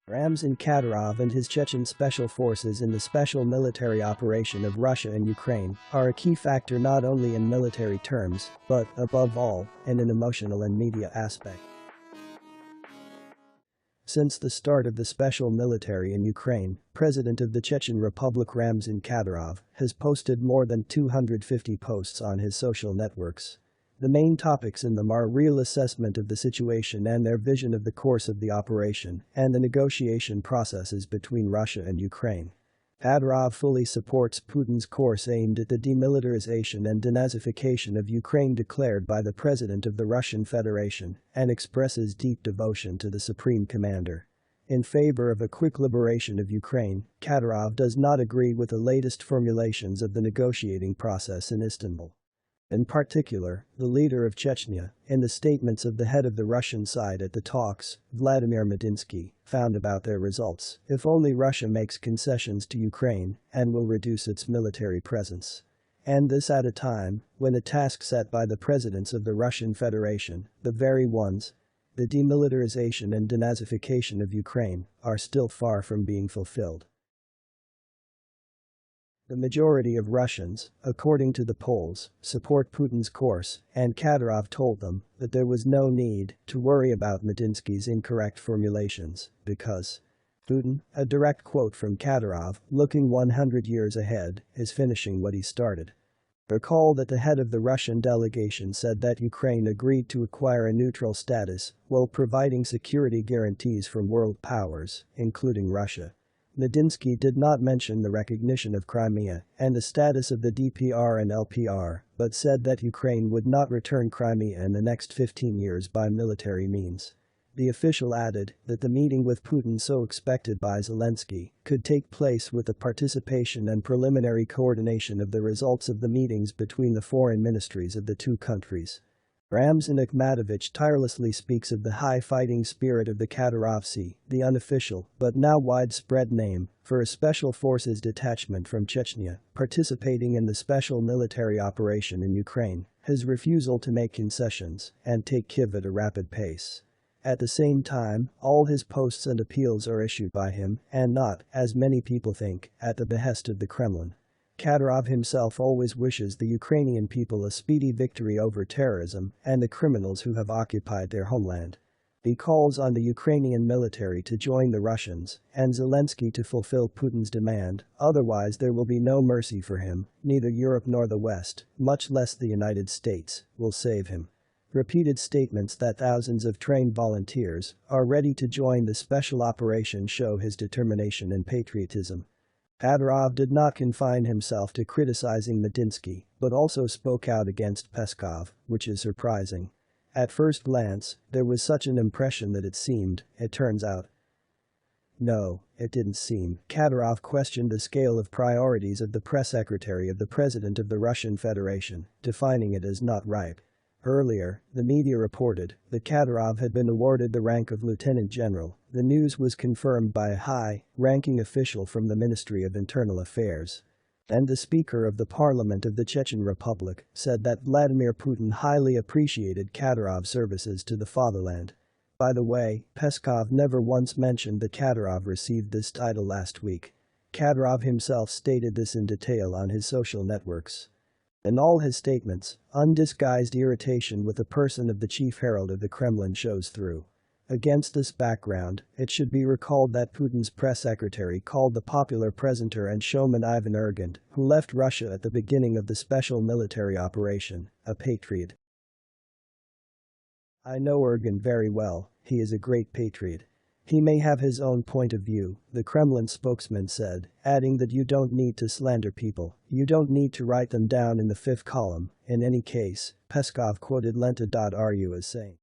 Ramzan Kadyrov and his Chechen special forces in the special military operation of Russia and Ukraine are a key factor not only in military terms, but, above all, in an emotional and media aspect. Since the start of the special military in Ukraine, President of the Chechen Republic Ramzan Kadyrov has posted more than 250 posts on his social networks. The main topics in them are real assessment of the situation and their vision of the course of the operation and the negotiation processes between Russia and Ukraine. Kadyrov fully supports Putin's course aimed at the demilitarization and denazification of Ukraine declared by the President of the Russian Federation and expresses deep devotion to the Supreme Commander. In favor of a quick liberation of Ukraine, Kadyrov does not agree with the latest formulations of the negotiating process in Istanbul. In particular, the leader of Chechnya, in the statements of the head of the Russian side at the talks, Vladimir found about their results if only Russia makes concessions to Ukraine and will reduce its military presence. And this at a time when the task set by the presidents of the Russian Federation, the very ones, the demilitarization and denazification of Ukraine, are still far from being fulfilled. The majority of Russians, according to the polls, support Putin's course, and Kadyrov told them that there was no need to worry about Medinsky's incorrect formulations, because Putin, a direct quote from Kadyrov, looking 100 years ahead, is finishing what he started. Recall that the head of the Russian delegation said that Ukraine agreed to acquire a neutral status while providing security guarantees from world powers, including Russia. Medinsky did not mention the recognition of Crimea and the status of the DPR and LPR, but said that Ukraine would not return Crimea in the next 15 years by military means. The official added that the meeting with Putin so expected by Zelensky could take place with the participation and preliminary coordination of the results of the meetings between the foreign ministries of the two countries. Ramzan Kadyrov tirelessly speaks of the high fighting spirit of the Kadyrovsi, the unofficial but now widespread name for a special forces detachment from Chechnya, participating in the special military operation in Ukraine, his refusal to make concessions and take Kyiv at a rapid pace. At the same time, all his posts and appeals are issued by him and not, as many people think, at the behest of the Kremlin. Kadyrov himself always wishes the Ukrainian people a speedy victory over terrorism and the criminals who have occupied their homeland. He calls on the Ukrainian military to join the Russians and Zelensky to fulfill Putin's demand, otherwise there will be no mercy for him, neither Europe nor the West, much less the United States, will save him. Repeated statements that thousands of trained volunteers are ready to join the special operation show his determination and patriotism. Kadyrov did not confine himself to criticizing Medinsky, but also spoke out against Peskov, which is surprising. At first glance, there was such an impression that it turns out. No, it didn't seem. Kadyrov questioned the scale of priorities of the press secretary of the President of the Russian Federation, defining it as not ripe. Earlier, the media reported that Kadyrov had been awarded the rank of lieutenant general. The news was confirmed by a high-ranking official from the Ministry of Internal Affairs. And the Speaker of the Parliament of the Chechen Republic said that Vladimir Putin highly appreciated Kadyrov's services to the fatherland. By the way, Peskov never once mentioned that Kadyrov received this title last week. Kadyrov himself stated this in detail on his social networks. In all his statements, undisguised irritation with the person of the chief herald of the Kremlin shows through. Against this background, it should be recalled that Putin's press secretary called the popular presenter and showman Ivan Urgant, who left Russia at the beginning of the special military operation, a patriot. I know Urgant very well, he is a great patriot. He may have his own point of view, the Kremlin spokesman said, adding that you don't need to slander people, you don't need to write them down in the fifth column. In any case, Peskov quoted Lenta.ru as saying.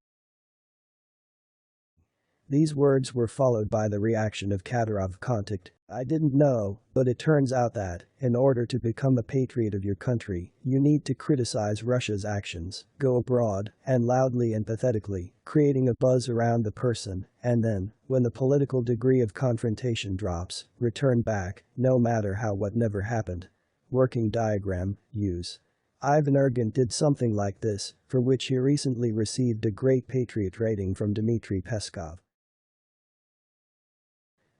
These words were followed by the reaction of Kadyrov contact. I didn't know, but it turns out that, in order to become a patriot of your country, you need to criticize Russia's actions, go abroad, and loudly and pathetically, creating a buzz around the person, and then, when the political degree of confrontation drops, return back, no matter how what never happened. Working diagram, use. Ivan Urgant did something like this, for which he recently received a Great Patriot rating from Dmitry Peskov.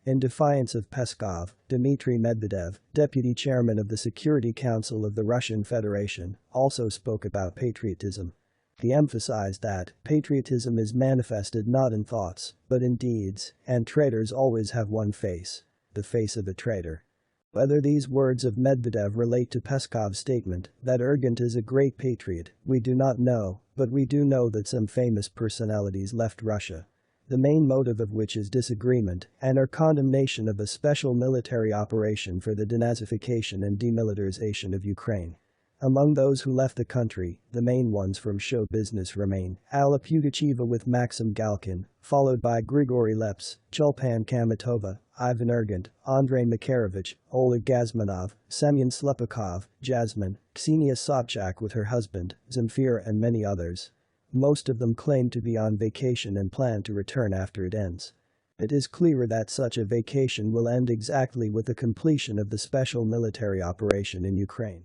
In defiance of Peskov, Dmitry Medvedev, deputy chairman of the Security Council of the Russian Federation, also spoke about patriotism. He emphasized that patriotism is manifested not in thoughts, but in deeds, and traitors always have one face: the face of a traitor. Whether these words of Medvedev relate to Peskov's statement that Urgant is a great patriot, we do not know, but we do know that some famous personalities left Russia, the main motive of which is disagreement and or condemnation of a special military operation for the denazification and demilitarization of Ukraine. Among those who left the country, the main ones from show business remain Alla Pugacheva with Maxim Galkin, followed by Grigory Leps, Chulpan Kamatova, Ivan Urgant, Andrei Makarovich, Oleg Gazmanov, Semyon Slepakov, Jasmine, Ksenia Sobchak with her husband, Zemfira, and many others. Most of them claim to be on vacation and plan to return after it ends. It is clear that such a vacation will end exactly with the completion of the special military operation in Ukraine.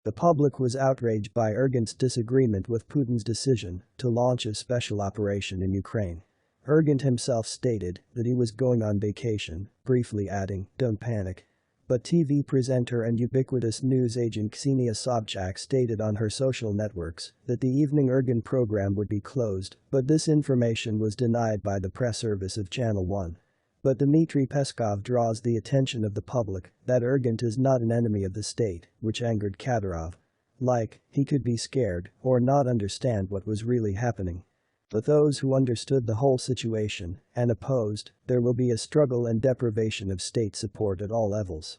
The public was outraged by Urgant's disagreement with Putin's decision to launch a special operation in Ukraine. Urgant himself stated that he was going on vacation, briefly adding, "Don't panic." But TV presenter and ubiquitous news agent Ksenia Sobchak stated on her social networks that the evening Urgant program would be closed, but this information was denied by the press service of Channel 1. But Dmitry Peskov draws the attention of the public that Urgant is not an enemy of the state, which angered Kadyrov. Like, he could be scared or not understand what was really happening. But those who understood the whole situation and opposed, there will be a struggle and deprivation of state support at all levels.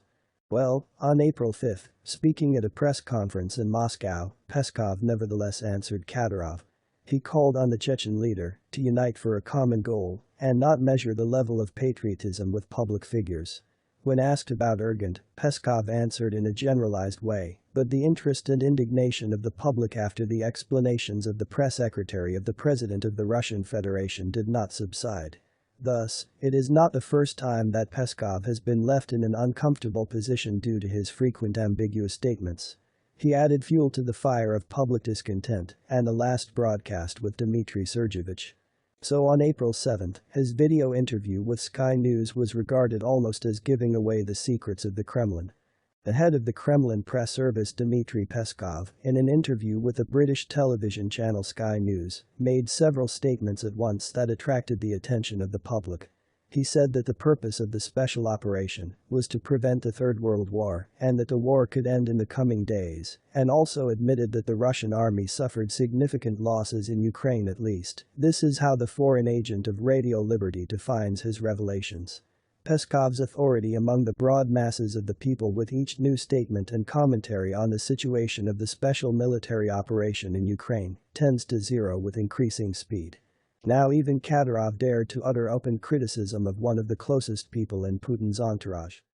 Well, on April 5, speaking at a press conference in Moscow, Peskov nevertheless answered Kadyrov. He called on the Chechen leader to unite for a common goal and not measure the level of patriotism with public figures. When asked about Urgant, Peskov answered in a generalized way, but the interest and indignation of the public after the explanations of the press secretary of the President of the Russian Federation did not subside. Thus, it is not the first time that Peskov has been left in an uncomfortable position due to his frequent ambiguous statements. He added fuel to the fire of public discontent and the last broadcast with Dmitry Sergeyevich. So on April 7, his video interview with Sky News was regarded almost as giving away the secrets of the Kremlin. The head of the Kremlin press service Dmitry Peskov, in an interview with the British television channel Sky News, made several statements at once that attracted the attention of the public. He said that the purpose of the special operation was to prevent the Third World War and that the war could end in the coming days, and also admitted that the Russian army suffered significant losses in Ukraine at least. This is how the foreign agent of Radio Liberty defines his revelations. Peskov's authority among the broad masses of the people with each new statement and commentary on the situation of the special military operation in Ukraine tends to zero with increasing speed. Now even Kadyrov dared to utter open criticism of one of the closest people in Putin's entourage.